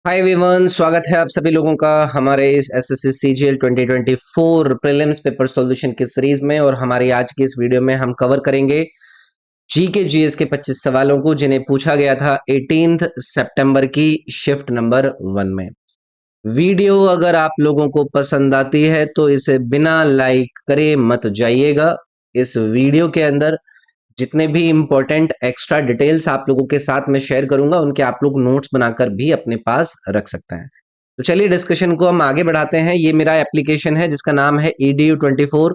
Hi everyone, स्वागत है आप सभी लोगों का हमारे इस SSC CGL 2024 prelims paper solution की सीरीज में। और हमारी आज की इस वीडियो में हम कवर करेंगे जीके जीएस के 25 सवालों को जिन्हें पूछा गया था 18 सितंबर की शिफ्ट नंबर 1 में। वीडियो अगर आप लोगों को पसंद आती है तो इसे बिना लाइक करे मत जाइएगा। इस वीडियो के अंदर जितने भी इंपॉर्टेंट एक्स्ट्रा डिटेल्स आप लोगों के साथ में शेयर करूंगा उनके आप लोग नोट्स बनाकर भी अपने पास रख सकते हैं। तो चलिए डिस्कशन को हम आगे बढ़ाते हैं। ये मेरा एप्लीकेशन है जिसका नाम है EDU24।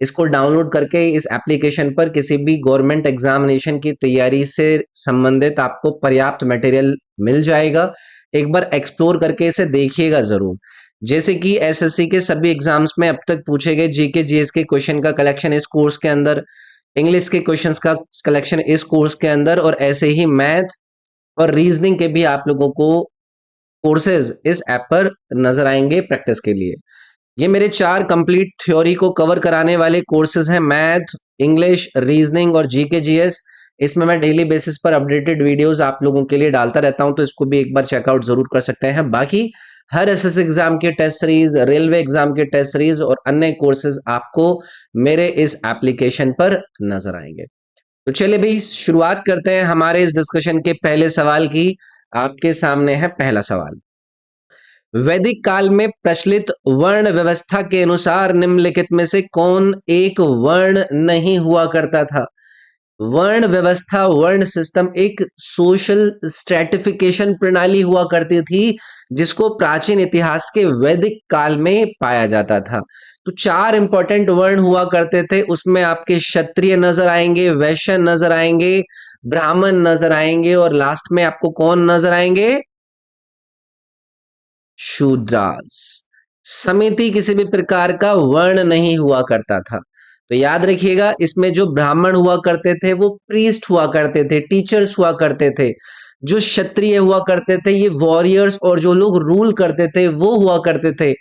इसको डाउनलोड करके इस एप्लीकेशन पर किसी भी गवर्नमेंट एग्जामिनेशन की तैयारी से संबंधित आपको पर्याप्त मटेरियल मिल जाएगा। एक बार एक्सप्लोर करके इसे देखिएगा जरूर। जैसे कि एसएससी के सभी एग्जाम्स में अब तक पूछे गए जीके जीएस के क्वेश्चन का कलेक्शन इस कोर्स के अंदर, इंग्लिश के क्वेश्चंस का कलेक्शन इस कोर्स के अंदर, और ऐसे ही मैथ और रीजनिंग के भी आप लोगों को कोर्सेज इस ऐप पर नजर आएंगे प्रैक्टिस के लिए। ये मेरे 4 कंप्लीट थ्योरी को कवर कराने वाले कोर्सेज हैं, मैथ, इंग्लिश, रीजनिंग और जीके जीएस। इसमें मैं डेली बेसिस पर अपडेटेड वीडियोस आप लोगों के लिए डालता रहता हूं, तो इसको भी एक बार चेकआउट जरूर कर सकते हैं। बाकी हर एसएससी एग्जाम के टेस्ट सीरीज, रेलवे एग्जाम के टेस्ट सीरीज और अन्य कोर्सेज आपको मेरे इस एप्लीकेशन पर नजर आएंगे। तो चलिए भाई शुरुआत करते हैं हमारे इस डिस्कशन के पहले सवाल की। आपके सामने है पहला सवाल। वैदिक काल में प्रचलित वर्ण व्यवस्था के अनुसार निम्नलिखित में से कौन एक वर्ण नहीं हुआ करता था? वर्ण व्यवस्था, वर्ण सिस्टम एक सोशल स्ट्रेटिफिकेशन प्रणाली हुआ करती थी जिसको प्राचीन इतिहास के वैदिक काल में पाया जाता था। तो 4 इंपॉर्टेंट वर्ण हुआ करते थे, उसमें आपके क्षत्रिय नजर आएंगे, वैश्य नजर आएंगे, ब्राह्मण नजर आएंगे और लास्ट में आपको कौन नजर आएंगे? शूद्रास। समिति किसी भी प्रकार का वर्ण नहीं हुआ करता था। तो याद रखिएगा, इसमें जो ब्राह्मण हुआ करते थे वो प्रीस्ट हुआ करते थे, टीचर्स हुआ करते थे। जो क्षत्रिय हुआ करते थे ये वॉरियर्स और जो लोग रूल करते थे वो हुआ करते थे।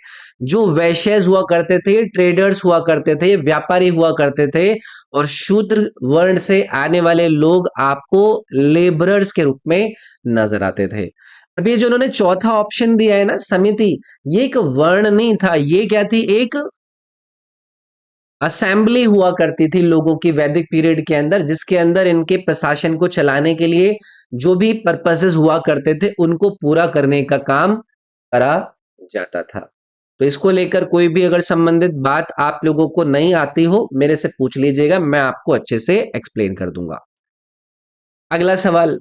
जो वैश्यस हुआ करते थे ये ट्रेडर्स हुआ करते थे, ये व्यापारी हुआ करते थे। और शूद्र वर्ण से आने वाले लोग आपको लेबरर्स के रूप में नजर आते थे। अब ये जो उन्होंने चौथा ऑप्शन दिया है ना, समिति, ये एक वर्ण नहीं था, ये क्या थी? एक असेंबली हुआ करती थी लोगों की वैदिक पीरियड के अंदर, जिसके अंदर इनके प्रशासन को चलाने के लिए जो भी पर्पसेस हुआ करते थे उनको पूरा करने का काम करा जाता था। तो इसको लेकर कोई भी अगर संबंधित बात आप लोगों को नहीं आती हो मेरे से पूछ लीजिएगा, मैं आपको अच्छे से एक्सप्लेन कर दूंगा। अगला सवाल।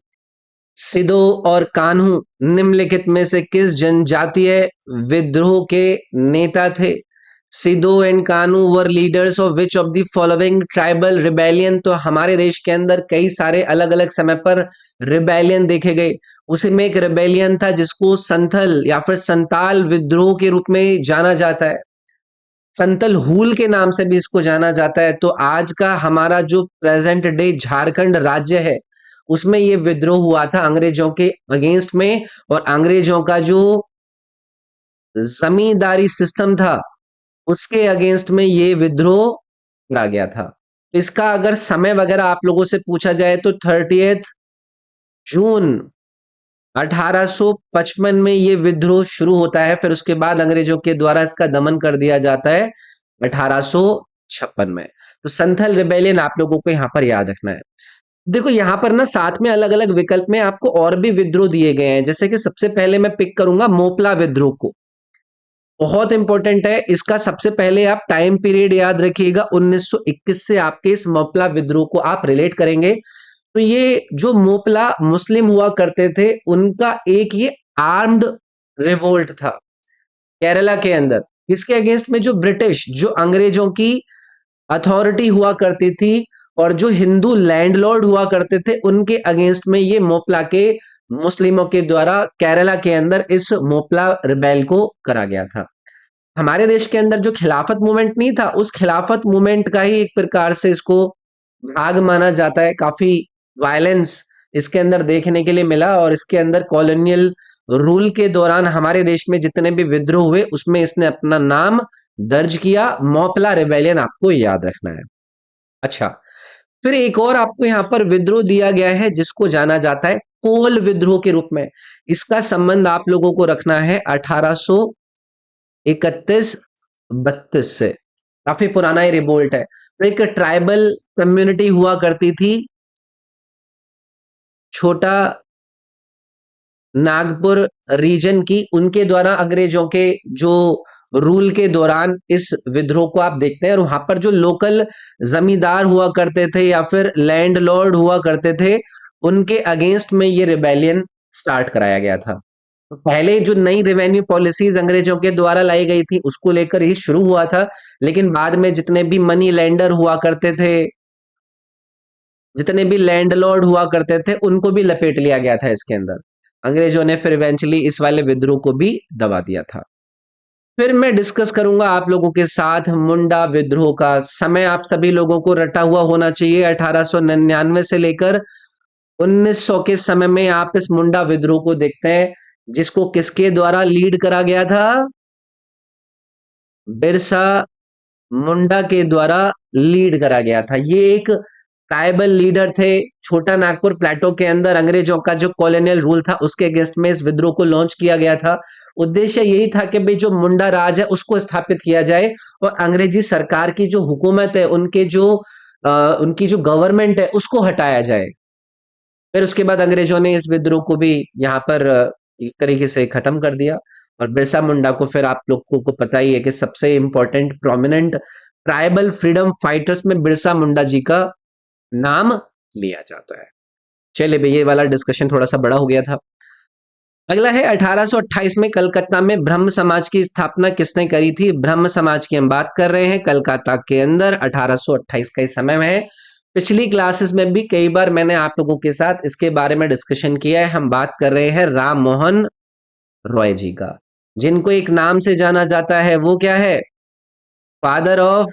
सिदो और कान्हू निम्नलिखित में से किस जनजातीय विद्रोह के नेता थे? Sido and Kanhu were leaders of which of the following tribal rebellion? तो हमारे देश के अंदर कई सारे अलग अलग समय पर रिबेलियन देखे गए। उसी में एक रिबेलियन था जिसको संथल या फिर संताल विद्रोह के रूप में जाना जाता है। संतल हुल के नाम से भी इसको जाना जाता है। तो आज का हमारा जो प्रेजेंट डे झारखंड राज्य है उसमें ये विद्रोह हुआ था अंग्रेजों के अगेंस्ट में, और अंग्रेजों का जो जमींदारी सिस्टम था उसके अगेंस्ट में ये विद्रोह करा गया था। इसका अगर समय वगैरह आप लोगों से पूछा जाए तो 30 जून 1855 में ये विद्रोह शुरू होता है, फिर उसके बाद अंग्रेजों के द्वारा इसका दमन कर दिया जाता है 1856 में। तो संथल रिबेलियन आप लोगों को यहां पर याद रखना है। देखो यहां पर ना साथ में अलग अलग विकल्प में आपको और भी विद्रोह दिए गए हैं, जैसे कि सबसे पहले मैं पिक करूंगा मोपला विद्रोह को। बहुत इंपॉर्टेंट है, इसका सबसे पहले आप टाइम पीरियड याद रखिएगा, 1921 से आपके इस मोपला विद्रोह को आप रिलेट करेंगे। तो ये जो मोपला मुस्लिम हुआ करते थे उनका एक ये आर्म्ड रिवोल्ट था केरला के अंदर। इसके अगेंस्ट में जो ब्रिटिश, जो अंग्रेजों की अथॉरिटी हुआ करती थी और जो हिंदू लैंडलॉर्ड हुआ करते थे उनके अगेंस्ट में ये मोपला के मुस्लिमों के द्वारा केरला के अंदर इस मोपला रिबेल को करा गया था। हमारे देश के अंदर जो खिलाफत मूवमेंट नहीं था उस खिलाफत मूवमेंट का ही एक प्रकार से इसको भाग माना जाता है। काफी वायलेंस इसके अंदर देखने के लिए मिला और इसके अंदर कॉलोनियल रूल के दौरान हमारे देश में जितने भी विद्रोह हुए उसमें इसने अपना नाम दर्ज किया। मोपला रिबेलियन आपको याद रखना है। अच्छा, फिर एक और आपको यहाँ पर विद्रोह दिया गया है जिसको जाना जाता है कोल विद्रोह के रूप में। इसका संबंध आप लोगों को रखना है 1831-32 से। काफी पुराना ये रिवोल्ट है। तो एक ट्राइबल कम्युनिटी हुआ करती थी छोटा नागपुर रीजन की, उनके द्वारा अंग्रेजों के जो रूल के दौरान इस विद्रोह को आप देखते हैं। और वहां पर जो लोकल जमींदार हुआ करते थे या फिर लैंडलॉर्ड हुआ करते थे, उनके अगेंस्ट में ये रिबेलियन स्टार्ट कराया गया था। तो पहले जो नई रेवेन्यू पॉलिसीज अंग्रेजों के द्वारा लाई गई थी उसको लेकर ही शुरू हुआ था, लेकिन बाद में जितने भी मनी लैंडर हुआ करते थे, जितने भी लैंडलॉर्ड हुआ करते थे, उनको भी लपेट लिया गया था इसके अंदर। अंग्रेजों ने फिर इवेंचुअली इस वाले विद्रोह को भी दबा दिया था। फिर मैं डिस्कस करूंगा आप लोगों के साथ मुंडा विद्रोह का। समय आप सभी लोगों को रटा हुआ होना चाहिए। 1899 से लेकर 1900 के समय में आप इस मुंडा विद्रोह को देखते हैं, जिसको किसके द्वारा लीड करा गया था? बिरसा मुंडा के द्वारा लीड करा गया था। ये एक ट्राइबल लीडर थे। छोटा नागपुर प्लेटो के अंदर अंग्रेजों का जो कॉलोनियल रूल था उसके अगेंस्ट में इस विद्रोह को लॉन्च किया गया था। उद्देश्य यही था कि भाई जो मुंडा राज है उसको स्थापित किया जाए और अंग्रेजी सरकार की जो हुकूमत है, उनकी जो गवर्नमेंट है उसको हटाया जाए। फिर उसके बाद अंग्रेजों ने इस विद्रोह को भी यहाँ पर एक तरीके से खत्म कर दिया। और बिरसा मुंडा को फिर आप लोगों को पता ही है कि सबसे important prominent tribal freedom fighters में बिरसा मुंडा जी का नाम लिया जाता है। चलिए भाई, ये वाला डिस्कशन थोड़ा सा बड़ा हो गया था। अगला है 1828 में कलकत्ता में ब्रह्म समाज की स्थापना किसने करी थी? ब्रह्म समाज की हम बात कर रहे हैं कलकत्ता के अंदर 1828 का इस समय में है। पिछली क्लासेस में भी कई बार मैंने आप लोगों के साथ इसके बारे में डिस्कशन किया है। हम बात कर रहे हैं राम मोहन रॉय जी का, जिनको एक नाम से जाना जाता है, वो क्या है? Father of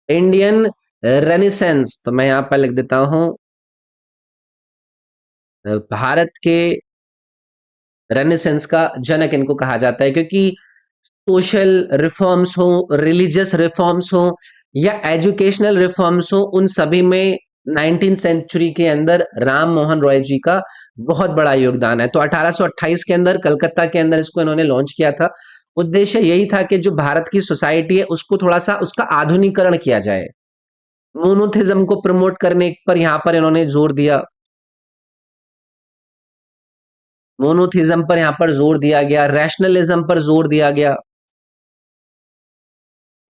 Indian renaissance. तो मैं यहां पर लिख देता हूं भारत के रेनेसेंस का जनक इनको कहा जाता है, क्योंकि सोशल रिफॉर्म्स हो, रिलीजियस रिफॉर्म्स हो या एजुकेशनल रिफॉर्म्स हो, उन सभी में 19th सेंचुरी के अंदर राम मोहन रॉय जी का बहुत बड़ा योगदान है। तो 1828 के अंदर कलकत्ता के अंदर इसको इन्होंने लॉन्च किया था। उद्देश्य यही था कि जो भारत की सोसाइटी है उसको थोड़ा सा उसका आधुनिकीकरण किया जाए। मोनोथिज्म को प्रमोट करने पर यहां पर इन्होंने जोर दिया। मोनोथिज्म पर यहां पर जोर दिया गया, रैशनलिज्म पर जोर दिया गया।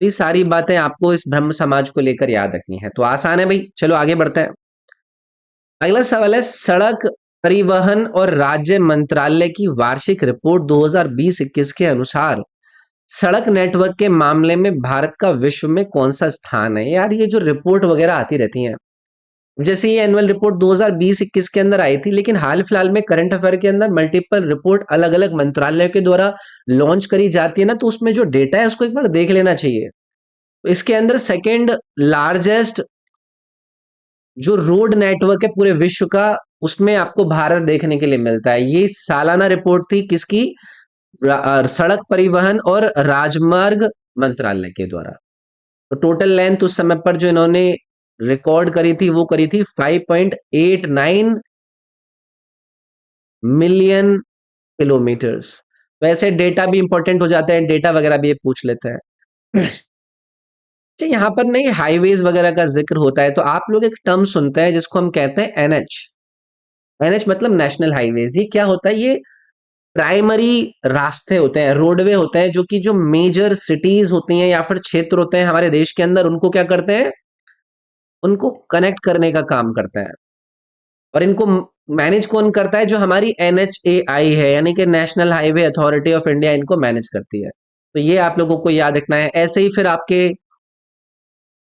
ये सारी बातें आपको इस ब्रह्म समाज को लेकर याद रखनी है। तो आसान है भाई, चलो आगे बढ़ते हैं। अगला सवाल है, सड़क परिवहन और राज्य मंत्रालय की वार्षिक रिपोर्ट 2020-21 के अनुसार सड़क नेटवर्क के मामले में भारत का विश्व में कौन सा स्थान है? यार ये जो रिपोर्ट वगैरह आती रहती हैं, जैसे ये एनुअल रिपोर्ट 2020-21 के अंदर आई थी, लेकिन हाल फिलहाल में करंट अफेयर के अंदर मल्टीपल रिपोर्ट अलग अलग मंत्रालय के द्वारा लॉन्च करी जाती है ना, तो उसमें जो डेटा है उसको एक बार देख लेना चाहिए। तो इसके अंदर सेकेंड लार्जेस्ट जो रोड नेटवर्क है पूरे विश्व का, उसमें आपको भारत देखने के लिए मिलता है। ये सालाना रिपोर्ट थी किसकी? सड़क परिवहन और राजमार्ग मंत्रालय के द्वारा। तो टोटल लेंथ उस समय पर जो इन्होंने रिकॉर्ड करी थी वो करी थी 5.89 मिलियन किलोमीटर्स। वैसे डेटा भी इंपॉर्टेंट हो जाते हैं, डेटा वगैरह भी ये पूछ लेते हैं। अच्छा, यहाँ पर नहीं हाईवेज वगैरह का जिक्र होता है तो आप लोग एक टर्म सुनते हैं जिसको हम कहते हैं एनएच। एनएच मतलब नेशनल हाईवेज। ये क्या होता है? ये प्राइमरी रास्ते होते हैं, रोडवे होते हैं, जो कि जो मेजर सिटीज होती हैं या फिर क्षेत्र होते हैं हमारे देश के अंदर, उनको क्या करते हैं? उनको कनेक्ट करने का काम करते हैं। और इनको मैनेज कौन करता है? जो हमारी एनएचएआई है, यानी कि national highway authority of India, इनको मैनेज करती है। तो ये आप लोगों को याद रखना है। ऐसे ही फिर आपके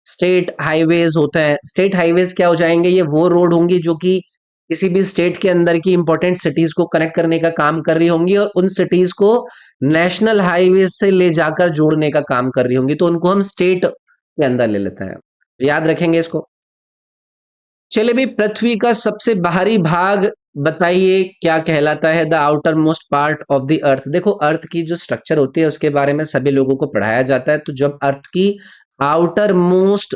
स्टेट हाईवेज होते हैं। स्टेट हाईवेज क्या हो जाएंगे? ये वो रोड होंगी जो कि किसी भी स्टेट के अंदर की इंपॉर्टेंट सिटीज को कनेक्ट करने का काम कर रही होंगी और उन सिटीज को नेशनल हाईवे से ले जाकर जोड़ने का काम कर रही होंगी, तो उनको हम स्टेट के अंदर ले लेते हैं। याद रखेंगे इसको। चलिए भाई, पृथ्वी का सबसे बाहरी भाग बताइए क्या कहलाता है? The outer most part of the earth. देखो, अर्थ की जो स्ट्रक्चर होती है उसके बारे में सभी लोगों को पढ़ाया जाता है। तो जब अर्थ की आउटर मोस्ट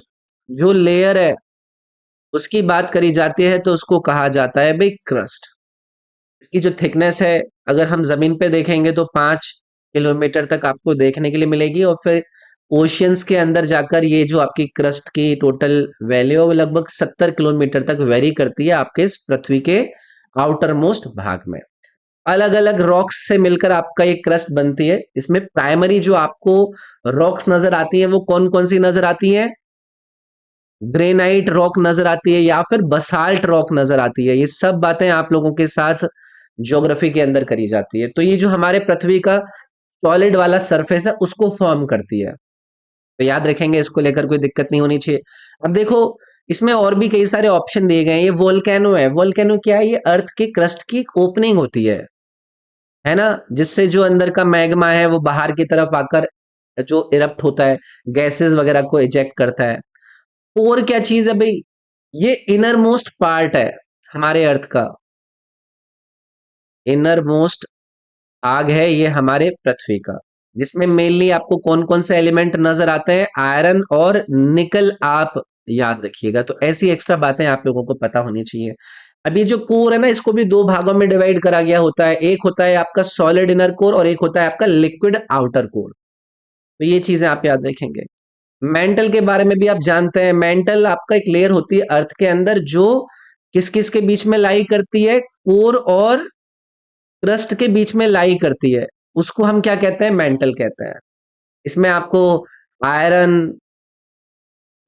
जो लेयर है उसकी बात करी जाती है तो उसको कहा जाता है भाई क्रस्ट। इसकी जो थिकनेस है, अगर हम जमीन पे देखेंगे तो 5 किलोमीटर तक आपको देखने के लिए मिलेगी, और फिर ओशियंस के अंदर जाकर ये जो आपकी क्रस्ट की टोटल वैल्यू है वो लगभग 70 किलोमीटर तक वेरी करती है आपके इस पृथ्वी के आउटर मोस्ट भाग में। अलग अलग रॉक्स से मिलकर आपका एक क्रस्ट बनती है। इसमें प्राइमरी जो आपको रॉक्स नजर आती है वो कौन कौन सी नजर आती है? ग्रेनाइट रॉक नजर आती है या फिर बसाल्ट रॉक नजर आती है। ये सब बातें आप लोगों के साथ ज्योग्राफी के अंदर करी जाती है। तो ये जो हमारे पृथ्वी का सॉलिड वाला सरफेस है उसको फॉर्म करती है। तो याद रखेंगे, इसको लेकर कोई दिक्कत नहीं होनी चाहिए। अब देखो, इसमें और भी कई सारे ऑप्शन दिए गए हैं। ये वोल्केनो है। वोल्केनो क्या है? ये अर्थ की क्रस्ट की ओपनिंग होती है ना, जिससे जो अंदर का मैग्मा है वो बाहर की तरफ आकर जो इरप्ट होता है, गैसेस वगैरह को इजेक्ट करता है। कोर क्या चीज है भाई? ये इनर मोस्ट पार्ट है हमारे अर्थ का। इनर मोस्ट भाग है ये हमारे पृथ्वी का, जिसमें मेनली आपको कौन कौन से एलिमेंट नजर आते हैं? आयरन और निकल। आप याद रखिएगा। तो ऐसी एक्स्ट्रा बातें आप लोगों को पता होनी चाहिए। अब ये जो कोर है ना, इसको भी दो भागों में डिवाइड करा गया होता है। एक होता है आपका सॉलिड इनर कोर और एक होता है आपका लिक्विड आउटर कोर। तो ये चीजें आप याद रखेंगे। मेंटल के बारे में भी आप जानते हैं। मेंटल आपका एक लेयर होती है अर्थ के अंदर जो किस किस के बीच में लाई करती है? कोर और क्रस्ट के बीच में लाई करती है। उसको हम क्या कहते हैं? मेंटल कहते हैं। इसमें आपको आयरन,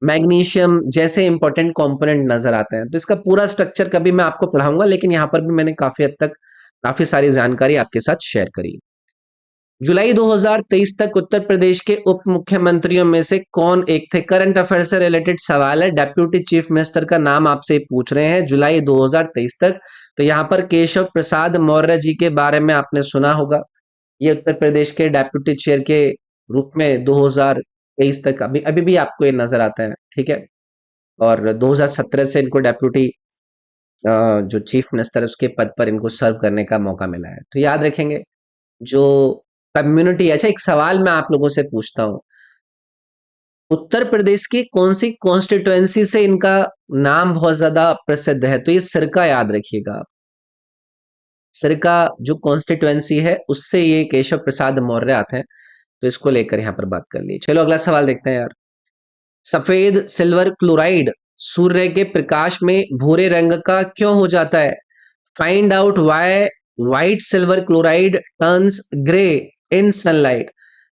मैग्नीशियम जैसे इंपॉर्टेंट कंपोनेंट नजर आते हैं। तो इसका पूरा स्ट्रक्चर कभी मैं आपको पढ़ाऊंगा, लेकिन यहाँ पर भी मैंने काफी हद तक काफी सारी जानकारी आपके साथ शेयर करी। जुलाई 2023 तक उत्तर प्रदेश के उप मुख्यमंत्रियों में से कौन एक थे? करंट अफेयर से रिलेटेड सवाल है। डेप्यूटी चीफ मिनिस्टर का नाम आपसे पूछ रहे हैं जुलाई 2023 तक। तो यहाँ पर केशव प्रसाद मौर्य जी के बारे में आपने सुना होगा। ये उत्तर प्रदेश के डेप्यूटी चेयर के रूप में 2023 तक अभी अभी भी आपको ये नजर आता है। ठीक है। और 2017 से इनको डेप्यूटी जो चीफ मिनिस्टर है उसके पद पर इनको सर्व करने का मौका मिला है। तो याद रखेंगे जो कम्युनिटी। अच्छा, एक सवाल मैं आप लोगों से पूछता हूँ। उत्तर प्रदेश की कौन सी कॉन्स्टिट्युएंसी से इनका नाम बहुत ज्यादा प्रसिद्ध है? तो ये सिरका, याद रखिएगा आप। सिरका जो कॉन्स्टिट्युएंसी है उससे ये केशव प्रसाद मौर्य आते हैं। तो इसको लेकर यहां पर बात कर ली। चलो अगला सवाल देखते हैं यार। सफेद सिल्वर क्लोराइड सूर्य के प्रकाश में भूरे रंग का क्यों हो जाता है? Find out why white silver chloride turns grey in sunlight.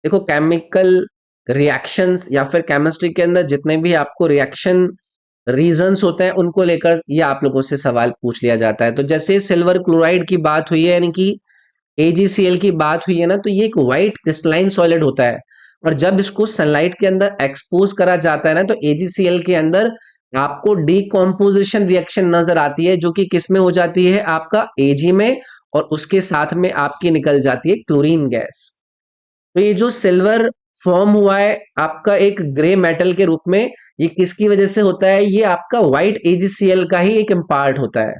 देखो, केमिकल रिएक्शंस या फिर केमिस्ट्री के अंदर जितने भी आपको रिएक्शन रीजंस होते हैं उनको लेकर ये आप लोगों से सवाल पूछ लिया जाता है। तो जैसे सिल्वर क्लोराइड की बात हुई है, यानी कि AgCl की बात हुई है ना, तो ये एक व्हाइट क्रिस्टलाइन सॉलिड होता है। और जब इसको सनलाइट के अंदर एक्सपोज करा जाता है ना, तो AgCl के अंदर आपको डीकॉम्पोजिशन रिएक्शन नजर आती है, जो कि किस में हो जाती है? आपका Ag में, और उसके साथ में आपकी निकल जाती है क्लोरीन गैस। तो ये जो सिल्वर फॉर्म हुआ है आपका एक ग्रे मेटल के रूप में, ये किसकी वजह से होता है? ये आपका व्हाइट AgCl का ही एक इम्पार्ट होता है।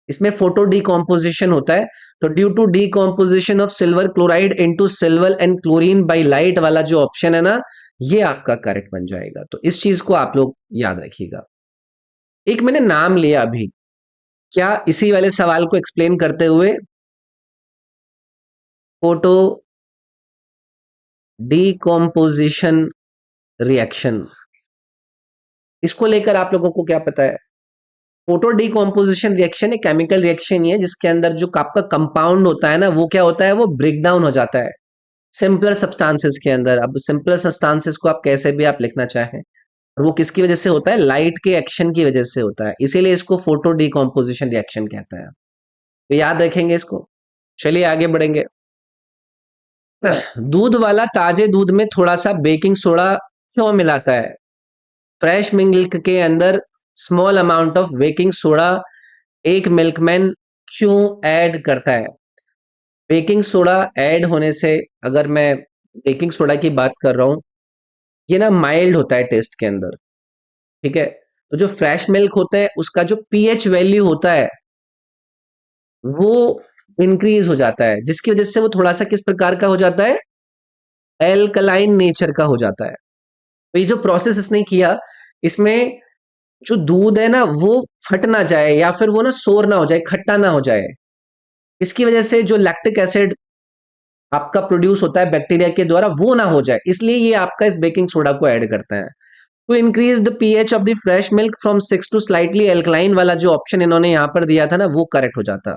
इसमें फोटो डिकॉम्पोजिशन होता है। तो due to decomposition of silver chloride into silver and chlorine by light वाला जो ऑप्शन है ना, ये आपका करेक्ट बन जाएगा। तो इस चीज को आप लोग याद रखिएगा। एक मैंने नाम लिया अभी, क्या इसी वाले सवाल को एक्सप्लेन करते हुए? Photo decomposition reaction. इसको लेकर आप लोगों को क्या पता है? फोटो डिकॉम्पोजिशन रिएक्शन एक केमिकल रिएक्शन ही है जिसके अंदर जो आपका कंपाउंड होता है ना, वो क्या होता है? वो ब्रेक डाउन हो जाता है सिंपलर सब्सटेंसेस के अंदर। अब सिंपलर सब्सटेंसेस को आप कैसे भी आप लिखना चाहें, और वो किसकी वजह से होता है? लाइट के एक्शन की वजह से होता है। इसीलिए इसको फोटो डिकॉम्पोजिशन रिएक्शन कहता है। तो याद रखेंगे इसको। चलिए आगे बढ़ेंगे। दूध वाला ताजे दूध में थोड़ा सा बेकिंग सोडा क्यों मिलाता है? फ्रेश मिल्क के अंदर small amount of baking soda एक मिल्कमैन क्यों ऐड करता है? बेकिंग सोडा ऐड होने से, अगर मैं बेकिंग सोडा की बात कर रहा हूं, ये ना माइल्ड होता है टेस्ट के अंदर। ठीक है। तो जो फ्रेश मिल्क होता है उसका जो पीएच वैल्यू होता है वो इंक्रीज हो जाता है, जिसकी वजह से वो थोड़ा सा किस प्रकार का हो जाता है? एल्कलाइन नेचर का हो जाता है। तो ये जो प्रोसेस इसने किया, इसमें जो दूध है ना वो फट ना जाए या फिर वो ना सोर ना हो जाए, खट्टा ना हो जाए। इसकी वजह से जो लैक्टिक एसिड आपका प्रोड्यूस होता है बैक्टीरिया के द्वारा वो ना हो जाए, इसलिए ये आपका इस बेकिंग सोडा को ऐड करता है। To increase the pH of the fresh milk from 6 to slightly alkaline वाला जो ऑप्शन इन्होंने यहाँ पर दिया था ना वो करेक्ट हो जाता।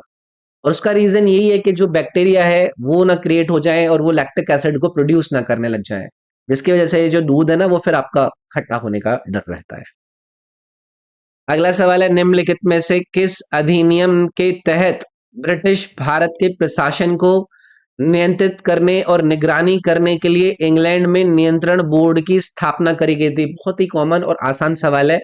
और उसका रीजन यही है कि जो बैक्टीरिया है वो ना क्रिएट हो जाए और वो लैक्टिक एसिड को प्रोड्यूस ना करने लग जाए, जिसकी वजह से ये जो दूध है ना वो फिर आपका खट्टा होने का डर रहता है। अगला सवाल है, निम्नलिखित में से किस अधिनियम के तहत ब्रिटिश भारत के प्रशासन को नियंत्रित करने और निगरानी करने के लिए इंग्लैंड में नियंत्रण बोर्ड की स्थापना करी गई थी? बहुत ही कॉमन और आसान सवाल है।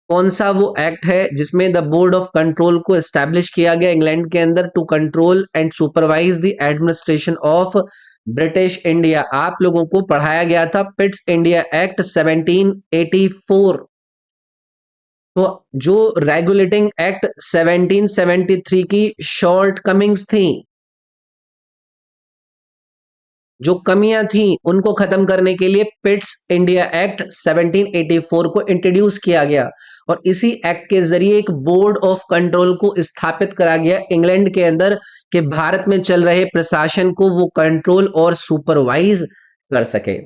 कौन सा वो एक्ट है जिसमें द बोर्ड ऑफ कंट्रोल को एस्टैब्लिश किया गया इंग्लैंड के अंदर to control and supervise the administration of British India? आप लोगों को पढ़ाया गया था पिट्स इंडिया एक्ट 1784। तो जो रेगुलेटिंग एक्ट 1773 की शॉर्ट कमिंग्स थी, जो कमियां थी उनको खत्म करने के लिए पिट्स इंडिया एक्ट 1784 को इंट्रोड्यूस किया गया और इसी एक्ट के जरिए एक बोर्ड ऑफ कंट्रोल को स्थापित करा गया इंग्लैंड के अंदर कि भारत में चल रहे प्रशासन को वो कंट्रोल और सुपरवाइज कर सके।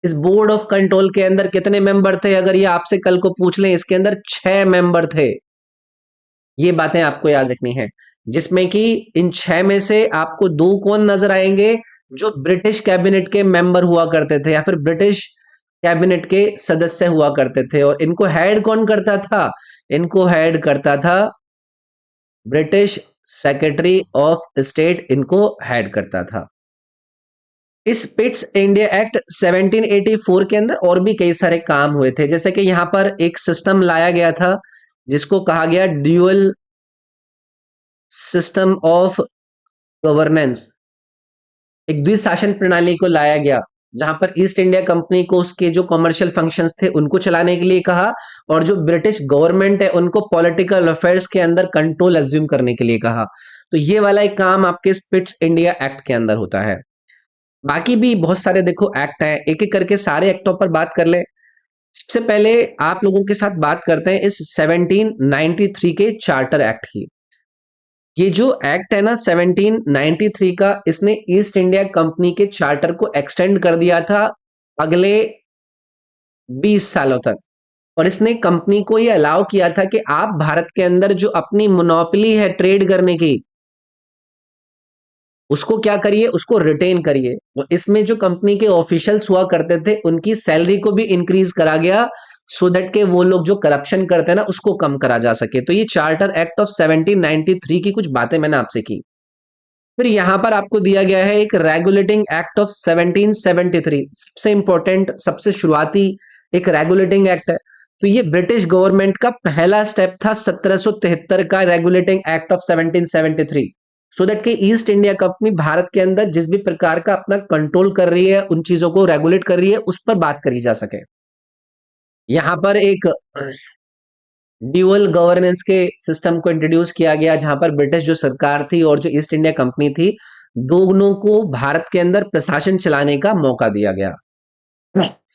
इस बोर्ड ऑफ कंट्रोल के अंदर कितने मेंबर थे? अगर ये आपसे कल को पूछ लें, इसके अंदर 6 मेंबर थे। ये बातें आपको याद रखनी है, जिसमें कि इन 6 में से आपको 2 कौन नजर आएंगे? जो ब्रिटिश कैबिनेट के मेंबर हुआ करते थे या फिर ब्रिटिश कैबिनेट के सदस्य हुआ करते थे। और इनको हेड कौन करता था? इनको हेड करता था ब्रिटिश सेक्रेटरी ऑफ स्टेट, इनको हेड करता था। इस पिट्स इंडिया एक्ट 1784 के अंदर और भी कई सारे काम हुए थे, जैसे कि यहां पर एक सिस्टम लाया गया था जिसको कहा गया ड्यूअल सिस्टम ऑफ गवर्नेंस। एक द्विशासन प्रणाली को लाया गया जहां पर ईस्ट इंडिया कंपनी को उसके जो कमर्शियल फंक्शंस थे उनको चलाने के लिए कहा और जो ब्रिटिश गवर्नमेंट है उनको पॉलिटिकल अफेयर्स के अंदर कंट्रोल अज्यूम करने के लिए कहा। तो ये वाला एक काम आपके स्पिट्स इंडिया एक्ट के अंदर होता है। बाकी भी बहुत सारे देखो एक्ट हैं, एक एक करके सारे एक्टों पर बात कर ले। सबसे पहले आप लोगों के साथ बात करते हैं इस 1793 के चार्टर एक्ट की। ये जो एक्ट है ना 1793 का, इसने ईस्ट इंडिया कंपनी के चार्टर को एक्सटेंड कर दिया था अगले 20 सालों तक। और इसने कंपनी को ये अलाउ किया था कि आप भारत के अंदर जो अपनी मोनोपोली है ट्रेड करने की, उसको क्या करिए, उसको रिटेन करिए। और इसमें जो कंपनी के ऑफिशियल्स हुआ करते थे उनकी सैलरी को भी इंक्रीज करा गया सो दैट के वो लोग जो करप्शन करते हैं ना उसको कम करा जा सके। तो ये चार्टर एक्ट ऑफ 1793 की कुछ बातें मैंने आपसे की। फिर यहां पर आपको दिया गया है एक रेगुलेटिंग एक्ट ऑफ 1773, सबसे इंपॉर्टेंट सबसे शुरुआती एक रेगुलेटिंग एक्ट है। तो ये ब्रिटिश गवर्नमेंट का पहला स्टेप था 1773 का regulating act of 1773, so that कि ईस्ट इंडिया कंपनी भारत के अंदर जिस भी प्रकार का अपना कंट्रोल कर रही है, उन चीजों को रेगुलेट कर रही है, उस पर बात करी जा सके। यहां पर एक ड्यूअल गवर्नेंस के सिस्टम को इंट्रोड्यूस किया गया जहां पर ब्रिटिश जो सरकार थी और जो ईस्ट इंडिया कंपनी थी, दोनों को भारत के अंदर प्रशासन चलाने का मौका दिया गया।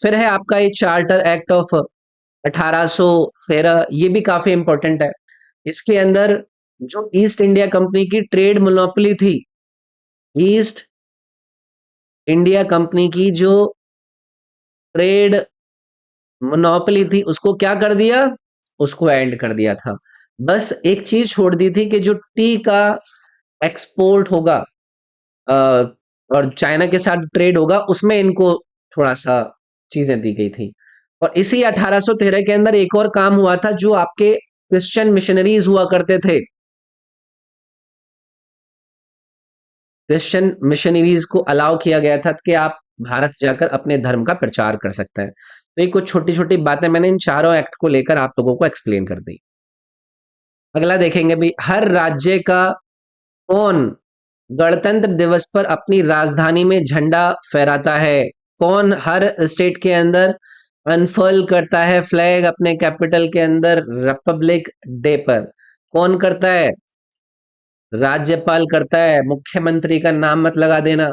फिर है आपका ये चार्टर एक्ट ऑफ 1813, ये भी काफी इंपॉर्टेंट है। इसके अंदर जो ईस्ट इंडिया कंपनी की ट्रेड मोनोपोली थी, ईस्ट इंडिया कंपनी की जो ट्रेड मोनोपोली थी उसको क्या कर दिया, उसको एंड कर दिया था। बस एक चीज छोड़ दी थी कि जो टी का एक्सपोर्ट होगा अ, और चाइना के साथ ट्रेड होगा उसमें इनको थोड़ा सा चीजें दी गई थी। और इसी 1813 के अंदर एक और काम हुआ था, जो आपके क्रिश्चियन मिशनरीज हुआ करते थे, क्रिश्चियन मिशनरीज को अलाउ किया गया था कि आप भारत जाकर अपने धर्म का प्रचार कर सकते हैं। तो ये कुछ छोटी छोटी बातें मैंने इन चारों एक्ट को लेकर आप लोगों को एक्सप्लेन कर दी। अगला देखेंगे भी, हर राज्य का कौन गणतंत्र दिवस पर अपनी राजधानी में झंडा फहराता है? कौन हर स्टेट के अंदर अनफर्ल करता है फ्लैग अपने कैपिटल के अंदर रिपब्लिक डे पर? कौन करता है? राज्यपाल करता है। मुख्यमंत्री का नाम मत लगा देना।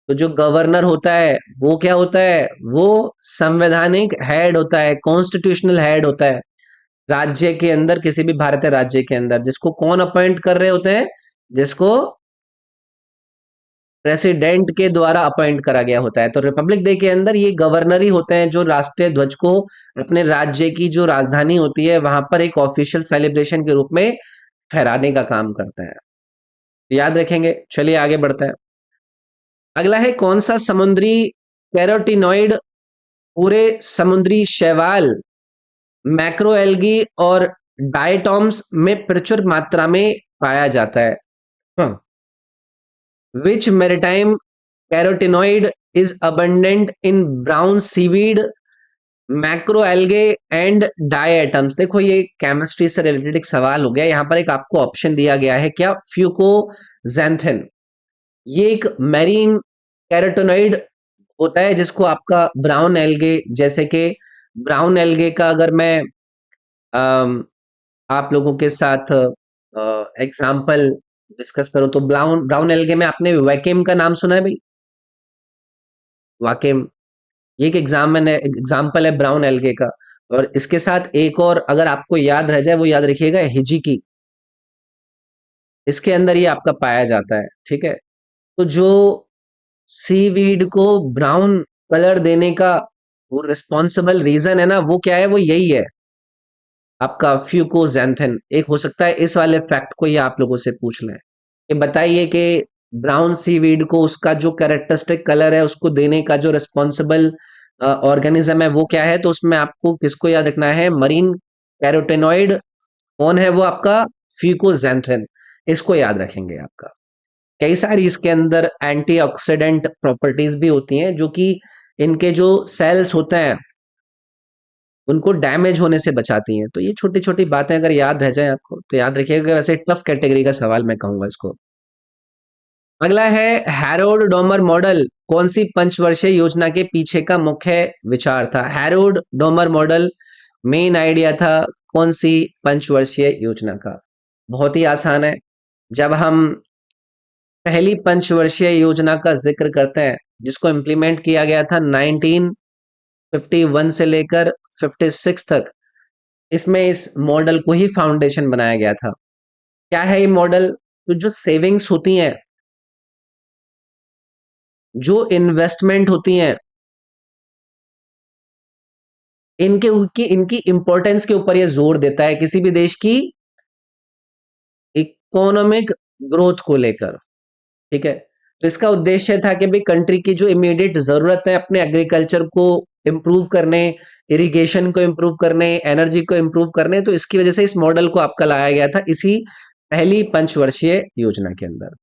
तो जो गवर्नर होता है वो क्या होता है? वो संवैधानिक हेड होता है, कॉन्स्टिट्यूशनल हेड होता है। राज्य के अंदर, किसी भी भारतीय राज्य के अंदर, जिसको कौन अपॉइंट कर रहे होते हैं? जिसको प्रेसिडेंट के द्वारा अपॉइंट करा गया होता है। तो रिपब्लिक डे के अंदर ये गवर्नर ही होते हैं जो राष्ट्रीय ध्वज को अपने राज्य की जो राजधानी होती है वहां पर एक ऑफिशियल सेलिब्रेशन के रूप में फहराने का काम करते हैं। याद रखेंगे। चलिए आगे बढ़ते हैं। अगला है, कौन सा समुद्री कैरोटीनॉइड पूरे समुद्री शैवाल, मैक्रोएल्गी और डायटॉम्स में प्रचुर मात्रा में पाया जाता है? हाँ। Which maritime carotenoid is abundant in brown seaweed, macroalgae and diatoms? देखो ये केमिस्ट्री से रिलेटेड एक सवाल हो गया। यहाँ पर एक आपको ऑप्शन दिया गया है, क्या? फ्यूकोजैंथिन। ये एक मैरीन कैरोटेनॉइड होता है जिसको आपका ब्राउन एल्गे, जैसे कि ब्राउन एल्गे का अगर मैं अम, आप लोगों के साथ एग्जाम्पल डिस्कस करूं तो ब्राउन ब्राउन एल्गे में आपने वैकेम का नाम सुना है भाई? वाकेम, ये एक एग्जाम्पल है ब्राउन एल्गे का। और इसके साथ एक और अगर आपको याद रह जाए, वो याद रखिएगा, हिजिकी। इसके अंदर ये आपका पाया जाता है। ठीक है। तो जो सीवीड को ब्राउन कलर देने का वो रिस्पॉन्सिबल रीजन है ना, वो क्या है? वो यही है, आपका फ्यूकोजैंथिन। एक हो सकता है इस वाले फैक्ट को ये आप लोगों से पूछ लें कि बताइए कि ब्राउन सीवीड को उसका जो कैरेक्टरिस्टिक कलर है उसको देने का जो रिस्पॉन्सिबल ऑर्गेनिज्म है वो क्या है? तो उसमें आपको किसको याद रखना है? Marine carotenoid. कौन है वो? आपका फ्यूकोजैंथिन। इसको याद रखेंगे आपका। कई सारी इसके अंदर एंटीऑक्सीडेंट प्रॉपर्टीज भी होती हैं जो कि इनके जो सेल्स होते हैं उनको डैमेज होने से बचाती हैं। तो ये छोटी छोटी बातें अगर याद रह जाए आपको तो याद रखिएगा। वैसे टफ कैटेगरी का सवाल मैं कहूंगा इसको। अगला है, हैरोल्ड डोमर मॉडल कौन सी पंचवर्षीय योजना के पीछे का मुख्य विचार था? Harold Domar model main idea था कौन सी पंचवर्षीय योजना का? बहुत ही आसान है। जब हम पहली पंचवर्षीय योजना का जिक्र करते हैं जिसको इम्प्लीमेंट किया गया था 1951 से लेकर 56 तक, इसमें इस मॉडल को ही फाउंडेशन बनाया गया था। क्या है ये मॉडल? तो जो सेविंग्स होती हैं, जो इन्वेस्टमेंट होती हैं, इनकी इंपॉर्टेंस के ऊपर ये जोर देता है किसी भी देश की इकोनॉमिक ग्रोथ को लेकर। ठीक है। तो इसका उद्देश्य था कि भाई कंट्री की जो इमीडिएट जरूरत है अपने एग्रीकल्चर को इम्प्रूव करने, इरिगेशन को इम्प्रूव करने, एनर्जी को इम्प्रूव करने, तो इसकी वजह से इस मॉडल को आपका लाया गया था इसी पहली पंचवर्षीय योजना के अंदर।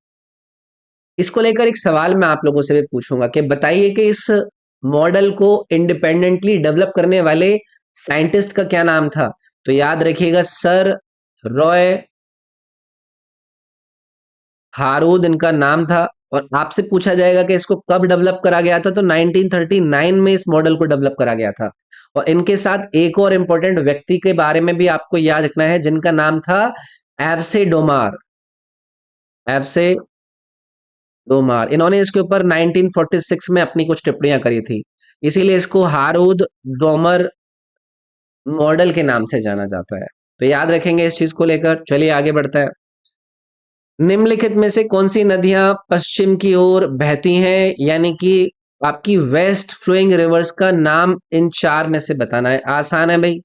इसको लेकर एक सवाल मैं आप लोगों से भी पूछूंगा कि बताइए कि इस मॉडल को इंडिपेंडेंटली डेवलप करने वाले साइंटिस्ट का क्या नाम था? तो याद रखिएगा, सर रॉय हारूद इनका नाम था। और आपसे पूछा जाएगा कि इसको कब डेवलप करा गया था, तो 1939 में इस मॉडल को डेवलप करा गया था। और इनके साथ एक और इंपॉर्टेंट व्यक्ति के बारे में भी आपको याद रखना है जिनका नाम था एब्से डोमार। एब्से डोमार, इन्होंने इसके ऊपर 1946 में अपनी कुछ टिप्पणियां करी थी, इसीलिए इसको हारूद डोमर मॉडल के नाम से जाना जाता है। तो याद रखेंगे इस चीज को लेकर। चलिए आगे बढ़ते हैं। निम्नलिखित में से कौन सी नदियां पश्चिम की ओर बहती हैं, यानी कि आपकी वेस्ट फ्लोइंग रिवर्स का नाम इन चार में से बताना है? आसान है भाई,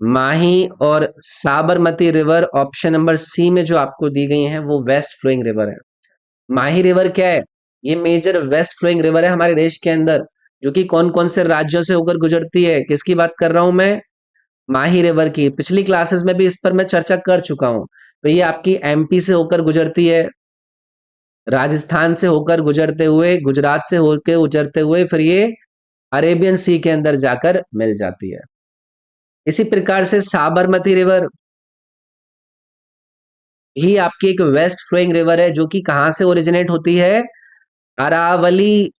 माही और Sabarmati river option number C में जो आपको दी गई हैं वो वेस्ट फ्लोइंग रिवर है। माही रिवर क्या है? ये मेजर वेस्ट फ्लोइंग रिवर है हमारे देश के अंदर, जो कि कौन कौन से राज्यों से होकर गुजरती है? किसकी बात कर रहा हूं मैं? माही रिवर की। पिछली क्लासेस में भी इस पर मैं चर्चा कर चुका हूं। तो ये आपकी एमपी से होकर गुजरती है, राजस्थान से होकर गुजरते हुए, गुजरात से होकर गुजरते हुए फिर ये अरेबियन सी के अंदर जाकर मिल जाती है। इसी प्रकार से साबरमती रिवर ही आपकी एक वेस्ट फ्लोइंग रिवर है जो कि कहां से ओरिजिनेट होती है? अरावली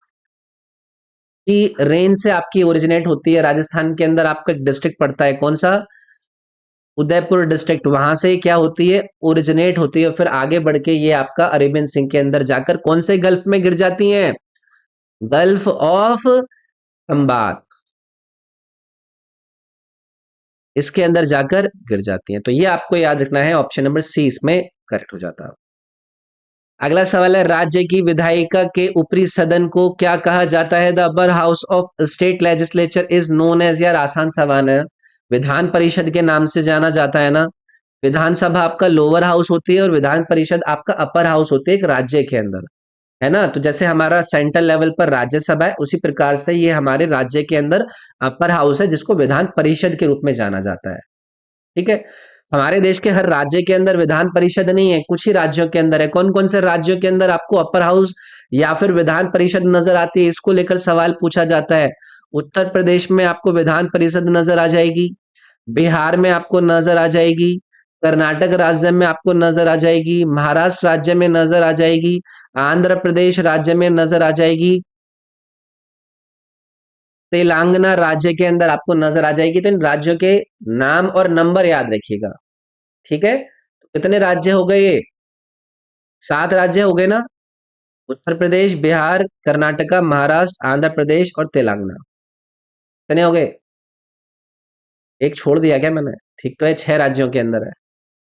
की रेंज से आपकी ओरिजिनेट होती है। राजस्थान के अंदर आपका एक डिस्ट्रिक्ट पड़ता है, कौन सा? उदयपुर डिस्ट्रिक्ट। वहां से क्या होती है? ओरिजिनेट होती है। फिर आगे बढ़ के ये आपका अरेबियन सी के अंदर जाकर कौन से गल्फ में गिर जाती हैं? Gulf of Khambhat. इसके अंदर जाकर गिर जाती हैं। तो ये आपको याद रखना है, ऑप्शन नंबर सी इसमें करेक्ट हो जाता है। अगला सवाल है, राज्य की विधायिका के ऊपरी सदन को क्या कहा जाता है? The upper house of state legislature is known as. यार आसान सवाल है, विधान परिषद के नाम से जाना जाता है ना। विधानसभा आपका लोअर हाउस होती है और विधान परिषद आपका अपर हाउस होती है एक राज्य के अंदर, है ना। तो जैसे हमारा सेंट्रल लेवल पर राज्यसभा है, उसी प्रकार से ये हमारे राज्य के अंदर अपर हाउस है जिसको विधान परिषद के रूप में जाना जाता है। ठीक है। हमारे देश के हर राज्य के अंदर विधान परिषद नहीं है, कुछ ही राज्यों के अंदर है। कौन कौन से राज्यों के अंदर आपको अपर हाउस या फिर विधान परिषद नजर आती है, इसको लेकर सवाल पूछा जाता है। उत्तर प्रदेश में आपको विधान परिषद नजर आ जाएगी, बिहार में आपको नजर आ जाएगी, कर्नाटक राज्य में आपको नजर आ जाएगी, महाराष्ट्र राज्य में नजर आ जाएगी, आंध्र प्रदेश राज्य में नजर आ जाएगी, तेलंगाना राज्य के अंदर आपको नजर आ जाएगी। तो इन राज्यों के नाम और नंबर याद रखिएगा। ठीक है, तो कितने राज्य हो गए ये? 7 राज्य हो गए ना। उत्तर प्रदेश, बिहार, कर्नाटका, महाराष्ट्र, आंध्र प्रदेश और तेलंगाना। कितने हो गए? एक छोड़ दिया क्या मैंने? ठीक तो है, 6 राज्यों के अंदर है।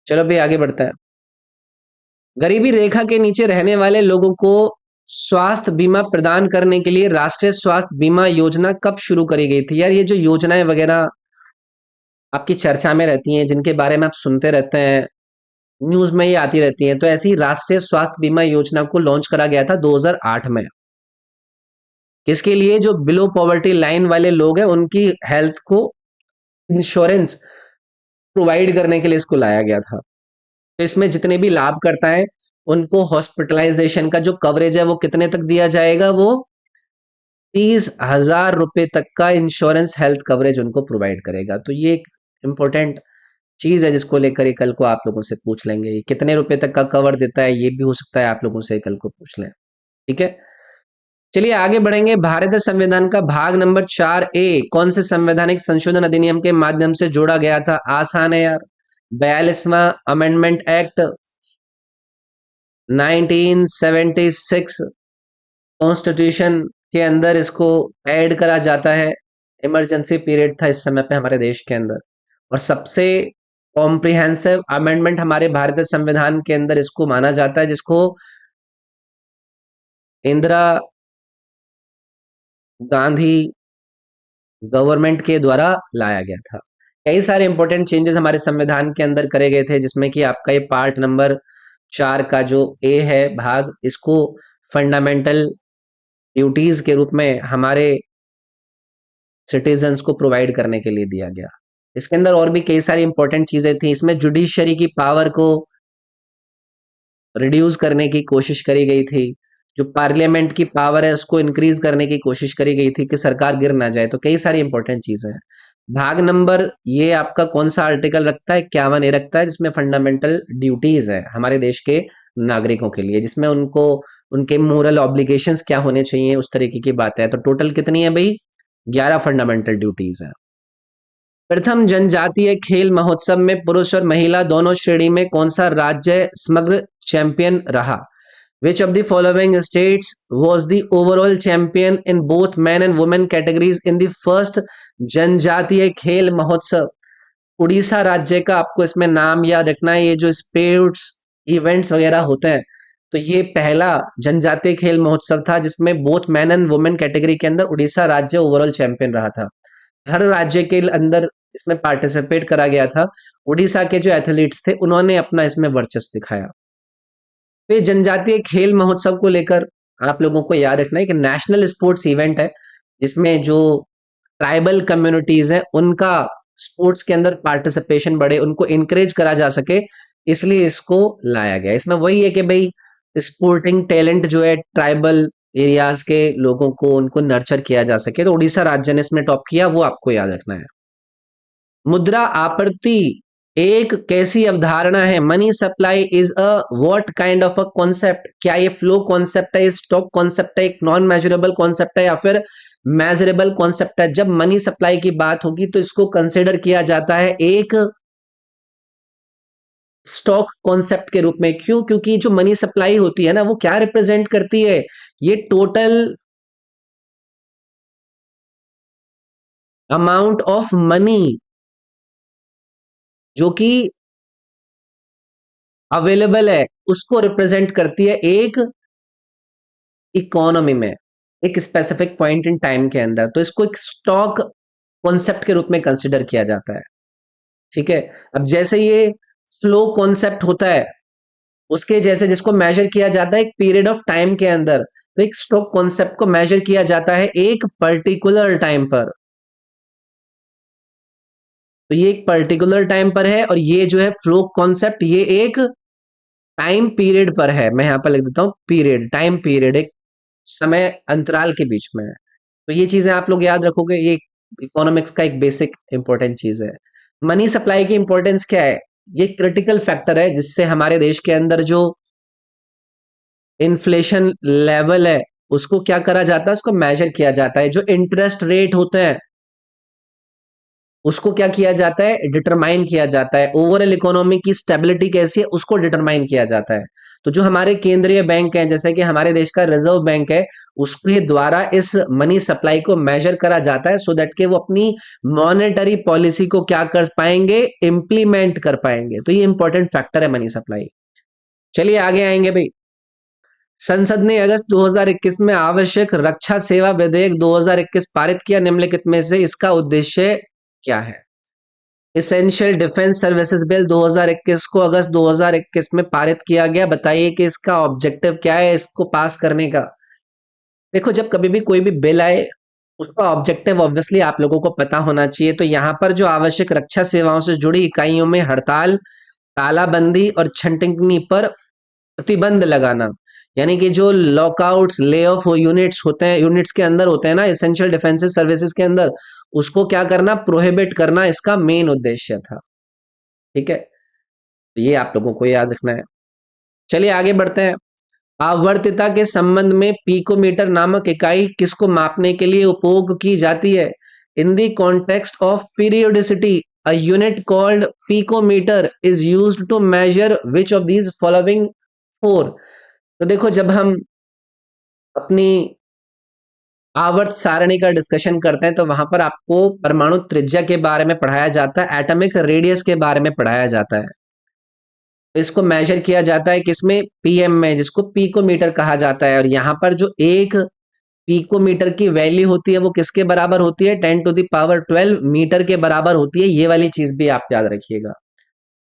चलो भाई आगे बढ़ते हैं। गरीबी रेखा के नीचे रहने वाले लोगों को स्वास्थ्य बीमा प्रदान करने के लिए राष्ट्रीय स्वास्थ्य बीमा योजना कब शुरू करी गई थी? यार ये जो योजनाएं वगैरह आपकी चर्चा में रहती हैं, जिनके बारे में आप सुनते रहते हैं, न्यूज में ही आती रहती हैं, तो ऐसी राष्ट्रीय स्वास्थ्य बीमा योजना को लॉन्च करा गया था 2008 में। किसके लिए? जो बिलो पॉवर्टी लाइन वाले लोग हैं उनकी हेल्थ को इंश्योरेंस प्रोवाइड करने के लिए इसको लाया गया था। तो इसमें जितने भी लाभ करता है उनको हॉस्पिटलाइजेशन का जो कवरेज है वो कितने तक दिया जाएगा? वो 30,000 रुपए तक का इंश्योरेंस हेल्थ कवरेज उनको प्रोवाइड करेगा। तो ये एक इंपॉर्टेंट चीज है जिसको लेकर ये कल को आप लोगों से पूछ लेंगे, ये कितने रुपए तक का कवर देता है, ये भी हो सकता है आप लोगों से कल को पूछ लें। ठीक है, चलिए आगे बढ़ेंगे। भारतीय संविधान का भाग नंबर 4A कौन से संवैधानिक संशोधन अधिनियम के माध्यम से जोड़ा गया था? आसान है यार, 42वां अमेंडमेंट एक्ट 1976 कॉन्स्टिट्यूशन के अंदर इसको ऐड करा जाता है। इमरजेंसी पीरियड था इस समय पे हमारे देश के अंदर, और सबसे कॉम्प्रिहेंसिव अमेंडमेंट हमारे भारतीय संविधान के अंदर इसको माना जाता है, जिसको इंदिरा गांधी गवर्नमेंट के द्वारा लाया गया था। कई सारे इंपॉर्टेंट चेंजेस हमारे संविधान के अंदर करे गए थे, जिसमें कि आपका ये पार्ट नंबर 4 का जो ए है भाग, इसको फंडामेंटल ड्यूटीज के रूप में हमारे सिटीजन्स को प्रोवाइड करने के लिए दिया गया। इसके अंदर और भी कई सारी इंपॉर्टेंट चीजें थी। इसमें जुडिशरी की पावर को रिड्यूस करने की कोशिश करी गई थी, जो पार्लियामेंट की पावर है उसको इंक्रीज करने की कोशिश करी गई थी कि सरकार गिर ना जाए। तो कई सारी इंपॉर्टेंट चीजें हैं। भाग नंबर ये आपका कौन सा आर्टिकल रखता है? 51 ए रखता है, जिसमें फंडामेंटल ड्यूटीज है हमारे देश के नागरिकों के लिए, जिसमें उनको उनके मोरल ऑब्लिगेशंस क्या होने चाहिए उस तरीके की बात है। तो टोटल कितनी है भाई? 11 फंडामेंटल ड्यूटीज है। प्रथम जनजातीय खेल महोत्सव में पुरुष और महिला दोनों श्रेणी में कौन सा राज्य समग्र चैंपियन रहा? Which of the following states was the overall champion in both men and women categories in the first जनजातीय खेल महोत्सव? उड़ीसा राज्य का आपको इसमें नाम याद रखना है। ये जो स्पोर्ट्स इवेंट्स वगैरह होते हैं, तो ये पहला जनजातीय खेल महोत्सव था जिसमें both man and women category के अंदर उड़ीसा राज्य ओवरऑल चैंपियन रहा था। हर राज्य के अंदर इसमें पार्टिसिपेट करा गया था। उड़ीसा के जो एथलीट्स थे उन्होंने अपना इसमें वर्चस्व दिखाया। तो ये जनजातीय खेल महोत्सव को लेकर आप लोगों को याद रखना है कि नेशनल स्पोर्ट्स इवेंट है, जिसमें जो ट्राइबल कम्युनिटीज हैं उनका स्पोर्ट्स के अंदर पार्टिसिपेशन बढ़े, उनको इनकरेज करा जा सके, इसलिए इसको लाया गया। इसमें वही है कि भाई स्पोर्टिंग टैलेंट जो है ट्राइबल एरियाज के लोगों को उनको नर्चर किया जा सके। तो उड़ीसा राज्य ने इसमें टॉप किया, वो आपको याद रखना है। मुद्रा आपूर्ति एक कैसी अवधारणा है? Money supply is a what kind of a concept? क्या ये फ्लो कॉन्सेप्ट है, स्टॉक कॉन्सेप्ट है, एक नॉन मेजरेबल कॉन्सेप्ट है, या फिर मेजरेबल कॉन्सेप्ट है? जब मनी सप्लाई की बात होगी तो इसको कंसिडर किया जाता है एक स्टॉक कॉन्सेप्ट के रूप में। क्यों? क्योंकि जो मनी सप्लाई होती है ना, वो क्या रिप्रेजेंट करती है? ये टोटल अमाउंट ऑफ मनी जो कि अवेलेबल है, उसको रिप्रेजेंट करती है एक इकोनॉमी में, एक स्पेसिफिक पॉइंट इन टाइम के अंदर। तो इसको एक स्टॉक कॉन्सेप्ट के रूप में कंसिडर किया जाता है। ठीक है। अब जैसे ये फ्लो कॉन्सेप्ट होता है, उसके जैसे जिसको मेजर किया जाता है एक पीरियड ऑफ टाइम के अंदर, तो एक स्टॉक कॉन्सेप्ट को मेजर किया जाता है एक पर्टिकुलर टाइम पर। तो ये एक पर्टिकुलर टाइम पर है, और ये जो है फ्लो कॉन्सेप्ट, ये एक टाइम पीरियड पर है। मैं यहां पर लिख देता हूं पीरियड, टाइम पीरियड, एक समय अंतराल के बीच में है। तो ये चीजें आप लोग याद रखोगे, ये इकोनॉमिक्स का एक बेसिक इंपॉर्टेंट चीज है। मनी सप्लाई की इंपॉर्टेंस क्या है? ये क्रिटिकल फैक्टर है जिससे हमारे देश के अंदर जो इन्फ्लेशन लेवल है उसको क्या करा जाता है, उसको मेजर किया जाता है। जो इंटरेस्ट रेट होते हैं उसको क्या किया जाता है, डिटरमाइन किया जाता है। ओवरऑल इकोनॉमी की स्टेबिलिटी कैसी है उसको डिटरमाइन किया जाता है। तो जो हमारे केंद्रीय बैंक हैं, जैसे कि हमारे देश का रिजर्व बैंक है, उसके द्वारा इस मनी सप्लाई को मेजर करा जाता है, सो दैट के वो अपनी मॉनेटरी पॉलिसी को क्या कर पाएंगे, इंप्लीमेंट कर पाएंगे। तो ये इंपॉर्टेंट फैक्टर है मनी सप्लाई। चलिए आगे आएंगे भाई। संसद ने अगस्त 2021 में आवश्यक रक्षा सेवा विधेयक 2021 पारित किया। निम्नलिखित में से इसका उद्देश्य क्या है? इसेंशियल डिफेंस सर्विसेज बिल 2021 को अगस्त 2021 में पारित किया गया। बताइए कि इसका ऑब्जेक्टिव क्या है इसको पास करने का। देखो, जब कभी भी कोई भी बिल आए, उसका ऑब्जेक्टिव ऑब्वियसली आप लोगों को पता होना चाहिए। तो यहाँ पर जो आवश्यक रक्षा सेवाओं से जुड़ी इकाइयों में हड़ताल, तालाबंदी और छंटनी पर प्रतिबंध लगाना, यानी कि जो लॉकआउट्स, ले ऑफ यूनिट्स होते हैं, यूनिट्स के अंदर होते हैं ना, एसेंशियल डिफेंसिव सर्विसेज के अंदर, उसको क्या करना, प्रोहिबिट करना, इसका मेन उद्देश्य था। ठीक है, तो ये आप लोगों को याद रखना है। चलिए आगे बढ़ते हैं। आवर्तता के संबंध में पिकोमीटर नामक इकाई किसको मापने के लिए उपयोग की जाती है? In the context of periodicity, a unit called picometer is used to measure which of these following four। तो देखो, जब हम अपनी आवर्त सारणी का डिस्कशन करते हैं तो वहां पर आपको परमाणु त्रिज्या के बारे में पढ़ाया जाता है, एटॉमिक रेडियस के बारे में पढ़ाया जाता है। तो इसको मेजर किया जाता है किसमें, पीएम में, जिसको पीकोमीटर कहा जाता है। और यहाँ पर जो एक पीकोमीटर की वैल्यू होती है वो किसके बराबर होती है, 10⁻12 मीटर के बराबर होती है। ये वाली चीज भी आप याद रखिएगा।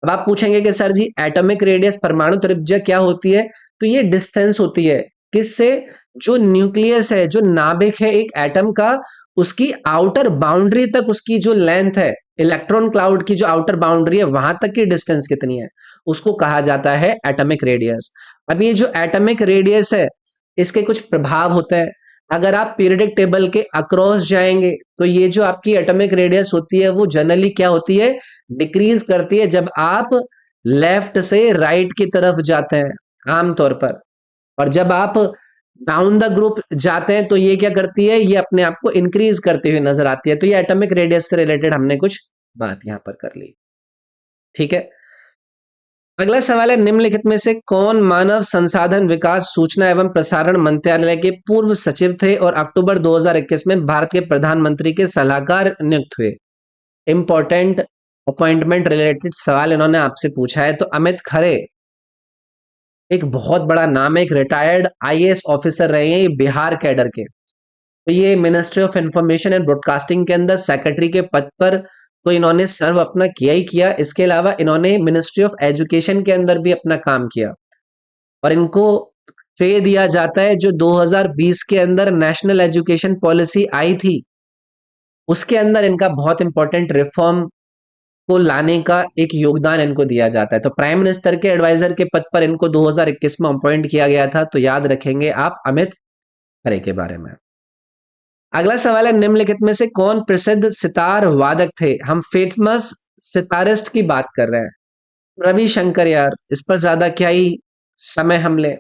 अब आप पूछेंगे कि सर जी एटॉमिक रेडियस, परमाणु त्रिज्या क्या होती है? तो ये डिस्टेंस होती है किससे, जो न्यूक्लियस है, जो नाभिक है एक एटम का, उसकी आउटर बाउंड्री तक उसकी जो लेंथ है, इलेक्ट्रॉन क्लाउड की जो आउटर बाउंड्री है वहां तक की डिस्टेंस कितनी है, उसको कहा जाता है एटॉमिक रेडियस। अब ये जो एटॉमिक रेडियस है, इसके कुछ प्रभाव होते हैं। अगर आप पीरियोडिक टेबल के अक्रॉस जाएंगे तो ये जो आपकी एटॉमिक रेडियस होती है वो जनरली क्या होती है, डिक्रीज करती है जब आप लेफ्ट से राइट की तरफ जाते हैं आमतौर पर। और जब आप डाउन द ग्रुप जाते हैं तो ये क्या करती है, ये अपने आप को इंक्रीज करते हुए नजर आती है। तो ये एटॉमिक रेडियस से रिलेटेड हमने कुछ बात यहां पर कर ली। ठीक है, अगला सवाल है, निम्नलिखित में से कौन मानव संसाधन विकास, सूचना एवं प्रसारण मंत्रालय के पूर्व सचिव थे और अक्टूबर 2021 में भारत के प्रधानमंत्री के सलाहकार नियुक्त हुए? इंपॉर्टेंट अपॉइंटमेंट रिलेटेड सवाल इन्होंने आपसे पूछा है। तो अमित खरे एक बहुत बड़ा नाम है, एक रिटायर्ड आईएएस ऑफिसर रहे हैं, ये बिहार कैडर के। तो ये ministry of information and broadcasting के अंदर सेक्रेटरी के पद पर तो इन्होंने सर्व अपना किया ही किया। इसके अलावा इन्होंने मिनिस्ट्री ऑफ एजुकेशन के अंदर भी अपना काम किया, और इनको श्रेय दिया जाता है जो 2020 के अंदर नेशनल एजुकेशन पॉलिसी आई थी, उसके अंदर इनका बहुत इंपॉर्टेंट रिफॉर्म को लाने का एक योगदान इनको दिया जाता है। तो प्राइम मिनिस्टर के एडवाइजर के पद पर इनको 2021 में अपॉइंट किया गया था। तो याद रखेंगे आप अमित खरे के बारे में। अगला सवाल है, निम्नलिखित में से कौन प्रसिद्ध सितार वादक थे? हम फेमस सितारिस्ट की बात कर रहे हैं। रविशंकर यार, इस पर ज्यादा क्या ही समय हम ले।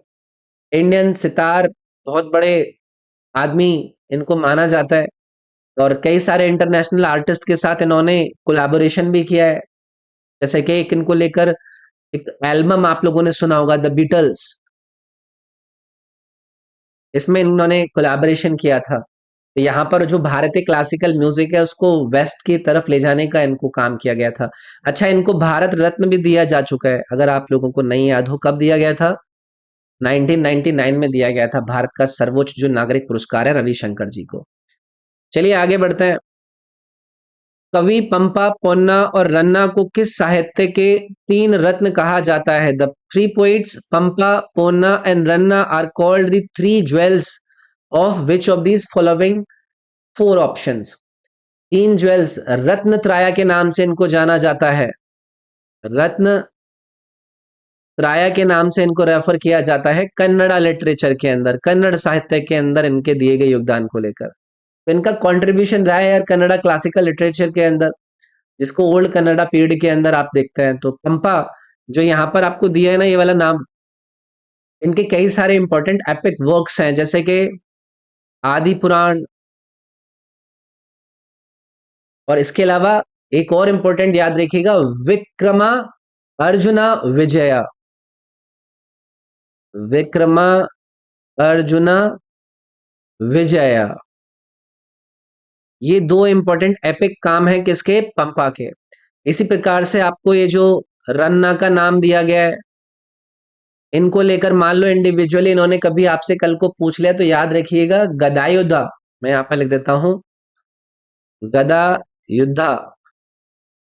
इंडियन सितार, बहुत बड़े आदमी इनको माना जाता है, और कई सारे इंटरनेशनल आर्टिस्ट के साथ इन्होंने कोलैबोरेशन भी किया है। जैसे कि एक इनको लेकर एक एल्बम आप लोगों ने सुना होगा, द बीटल्स, इसमें इन्होंने कोलैबोरेशन किया था। तो यहाँ पर जो भारतीय क्लासिकल म्यूजिक है उसको वेस्ट की तरफ ले जाने का इनको काम किया गया था। अच्छा, इनको भारत रत्न भी दिया जा चुका है, अगर आप लोगों को नहीं याद हो कब दिया गया था। 1999 में दिया गया था भारत का सर्वोच्च जो नागरिक पुरस्कार है रविशंकर जी को। चलिए आगे बढ़ते हैं। कवि पंपा, पोन्ना और रन्ना को किस साहित्य के तीन रत्न कहा जाता है? The three poets Pampa, Ponna and Ranna are called the three jewels of which of these following four options? तीन ज्वेल्स रत्न त्राया के नाम से इनको जाना जाता है। रत्न त्राया के नाम से इनको रेफर किया जाता है कन्नड़ा लिटरेचर के अंदर, कन्नड़ साहित्य के अंदर इनके दिए गए योगदान को लेकर। तो इनका कंट्रीब्यूशन रहा है यार कन्नड़ा क्लासिकल लिटरेचर के अंदर, जिसको ओल्ड कन्नड़ा पीरियड के अंदर आप देखते हैं। तो पंपा जो यहाँ पर आपको दिया है ना ये वाला नाम, इनके कई सारे इंपॉर्टेंट एपिक वर्क्स हैं, जैसे कि आदि पुराण, और इसके अलावा एक और इंपॉर्टेंट याद रखिएगा, विक्रमा अर्जुना विजया। विक्रमा अर्जुना विजया, ये दो इंपॉर्टेंट एपिक काम है किसके? पंपा के। इसी प्रकार से आपको ये जो रन्ना का नाम दिया गया है, इनको लेकर मान लो इंडिविजुअली इन्होंने कभी आपसे कल को पूछ लिया तो याद रखिएगा गदायुद्धा, मैं यहां पर लिख देता हूं गदा युद्धा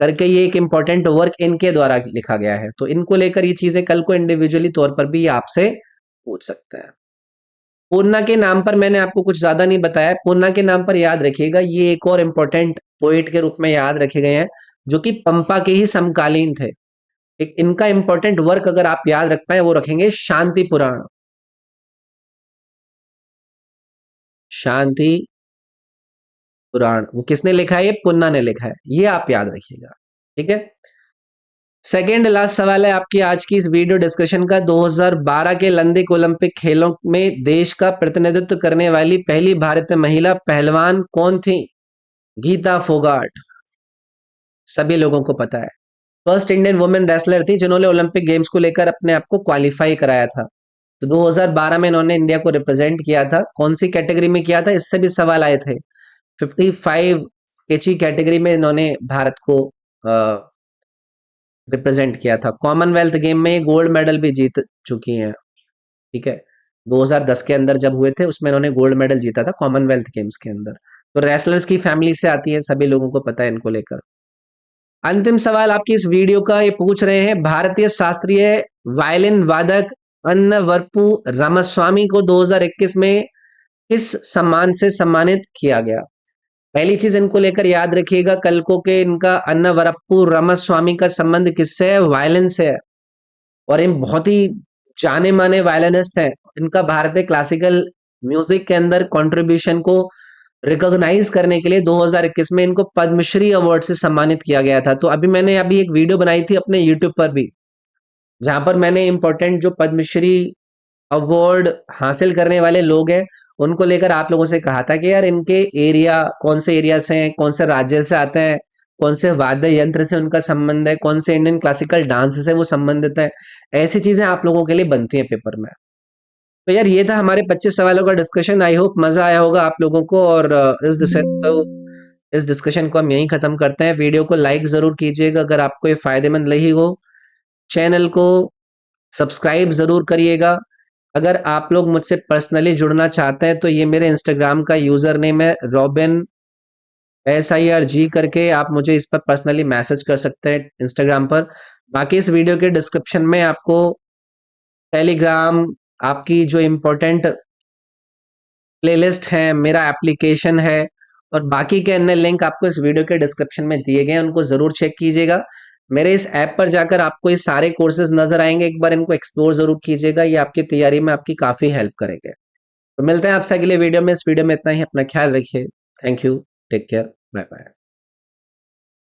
करके, ये एक इंपॉर्टेंट वर्क इनके द्वारा लिखा गया है। तो इनको लेकर ये चीजें कल को इंडिविजुअली तौर पर भी आपसे पूछ सकते हैं। पूर्णा के नाम पर मैंने आपको कुछ ज्यादा नहीं बताया, पूर्णा के नाम पर याद रखिएगा ये एक और इंपॉर्टेंट पोइट के रूप में याद रखे गए हैं, जो कि पंपा के ही समकालीन थे। एक इनका इंपॉर्टेंट वर्क अगर आप याद रख पाए वो रखेंगे शांति पुराण। शांति पुराण वो किसने लिखा है? ये पुन्ना ने लिखा है, ये आप याद रखिएगा। ठीक है, सेकेंड लास्ट सवाल है आपकी आज की इस वीडियो डिस्कशन का। 2012 के लंदन ओलंपिक खेलों में देश का प्रतिनिधित्व करने वाली पहली भारतीय महिला पहलवान कौन थी? गीता फोगाट, सभी लोगों को पता है। फर्स्ट इंडियन वुमेन रेसलर थी जिन्होंने ओलंपिक गेम्स को लेकर अपने आप को क्वालिफाई कराया था। तो 2012 में इन्होंने इंडिया को रिप्रेजेंट किया था। कौन सी कैटेगरी में किया था, इससे भी सवाल आए थे। 55 केजी कैटेगरी में इन्होंने भारत को रिप्रेजेंट किया था। कॉमनवेल्थ गेम में गोल्ड मेडल भी जीत चुकी हैं। ठीक है, 2010 के अंदर जब हुए थे उसमें इन्होंने गोल्ड मेडल जीता था कॉमनवेल्थ गेम्स के अंदर। तो रेसलर्स की फैमिली से आती है, सभी लोगों को पता है इनको लेकर। अंतिम सवाल आपकी इस वीडियो का ये पूछ रहे हैं, भारतीय शास्त्रीय वायलिन वादक अन्नवर्पु रामास्वामी को 2021 में किस सम्मान से सम्मानित किया गया? पहली चीज इनको लेकर याद रखिएगा कल को के इनका अन्नवरप्पु रामास्वामी का संबंध किससे है? वायलिन से है, और इन बहुत ही जाने माने वायलिनिस्ट हैं। इनका भारतीय क्लासिकल म्यूजिक के अंदर कंट्रीब्यूशन को रिकॉग्नाइज करने के लिए 2021 में इनको पद्मश्री अवार्ड से सम्मानित किया गया था। तो मैंने अभी एक वीडियो बनाई थी अपने यूट्यूब पर भी, जहां पर मैंने इंपॉर्टेंट जो पद्मश्री अवार्ड हासिल करने वाले लोग हैं उनको लेकर आप लोगों से कहा था कि यार इनके एरिया कौन से एरिया से हैं, कौन से राज्य से आते हैं, कौन से वाद्य यंत्र से उनका संबंध है, कौन से इंडियन क्लासिकल डांस से वो संबंधित है। ऐसी चीजें आप लोगों के लिए बनती हैं पेपर में। तो यार ये था हमारे 25 सवालों का डिस्कशन। आई होप मजा आया होगा आप लोगों को, और इस डिस्कशन को हम यहीं खत्म करते हैं। वीडियो को लाइक जरूर कीजिएगा अगर आपको ये फायदेमंद लगी हो। चैनल को सब्सक्राइब जरूर करिएगा। अगर आप लोग मुझसे पर्सनली जुड़ना चाहते हैं तो ये मेरे इंस्टाग्राम का यूजर नेम है रॉबिन SIRG करके, आप मुझे इस पर पर्सनली मैसेज कर सकते हैं इंस्टाग्राम पर। बाकी इस वीडियो के डिस्क्रिप्शन में आपको टेलीग्राम, आपकी जो इम्पोर्टेंट प्लेलिस्ट है, मेरा एप्लीकेशन है, और बाकी के अन्य लिंक आपको इस वीडियो के डिस्क्रिप्शन में दिए गए हैं, उनको जरूर चेक कीजिएगा। मेरे इस ऐप पर जाकर आपको ये सारे कोर्सेज नजर आएंगे, एक बार इनको एक्सप्लोर जरूर कीजिएगा, ये आपकी तैयारी में आपकी काफी हेल्प करेंगे। तो मिलते हैं आपसे अगले वीडियो में। इस वीडियो में इतना ही, अपना ख्याल रखिए। Thank you, take care, bye bye.